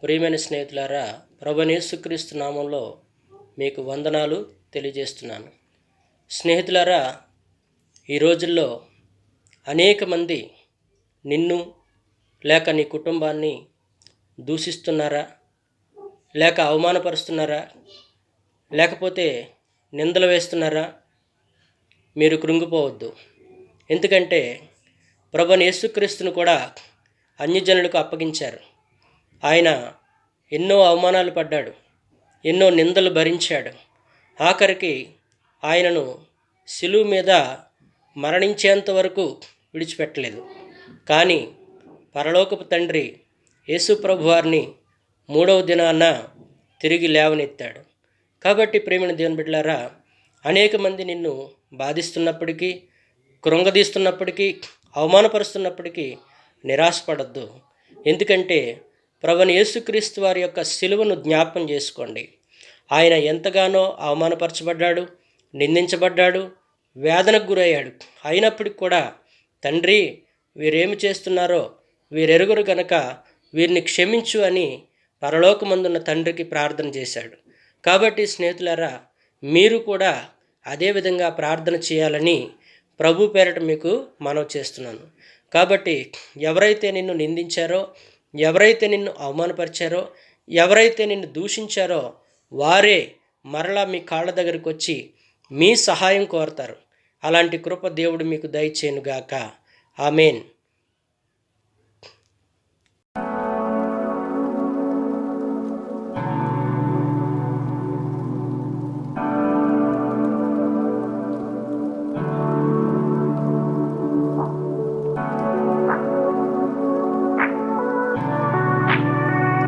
ప్రియమైన స్నేహితులారా, ప్రభువైన యేసుక్రీస్తు నామంలో మీకు వందనాలు తెలియజేస్తున్నాను. స్నేహితులారా, ఈ రోజుల్లో అనేక మంది నిన్ను లేక నీ కుటుంబాన్ని దూషిస్తున్నారా, లేక అవమానపరుస్తున్నారా, లేకపోతే నిందలు వేస్తున్నారా? మీరు కృంగిపోవద్దు. ఎందుకంటే ప్రభువైన యేసుక్రీస్తును కూడా అన్యజనులకు అప్పగించారు. ఆయన ఎన్నో అవమానాలు పడ్డాడు, ఎన్నో నిందలు భరించాడు. ఆఖరికి ఆయనను శిలువ మీద మరణించేంత వరకు విడిచిపెట్టలేదు. కానీ పరలోకపు తండ్రి యేసు ప్రభు వారిని 3వ దినాన తిరిగి లేవనెత్తాడు. కాబట్టి ప్రియమైన దేవుని బిడ్డలారా, అనేక మంది నిన్ను బాధిస్తున్నప్పటికీ, కృంగదీస్తున్నప్పటికీ, అవమానపరుస్తున్నప్పటికీ నిరాశపడద్దు. ఎందుకంటే ప్రభువైన యేసుక్రీస్తు వారి యొక్క శిలువను జ్ఞాపకం చేసుకోండి. ఆయన ఎంతగానో అవమానపరచబడ్డాడు, నిందించబడ్డాడు, వేదనకు గురయ్యాడు. అయినప్పటికి కూడా తండ్రి, వీరేమి చేస్తున్నారో వీరెరుగురు గనక వీరిని క్షమించు అని పరలోకమందున్న తండ్రికి ప్రార్థన చేశాడు. కాబట్టి స్నేహితులారా, మీరు కూడా అదే విధంగా ప్రార్థన చేయాలని ప్రభు పేరట మీకు మనవి చేస్తున్నాను. కాబట్టి ఎవరైతే నిన్ను నిందించారో, ఎవరైతే నిన్ను అవమానపరిచారో, ఎవరైతే నిన్ను దూషించారో వారే మరలా మీ కాళ్ళ దగ్గరికి వచ్చి మీ సహాయం కోరతారు. అలాంటి కృప దేవుడు మీకు దయచేయునుగాక. ఆమేన్.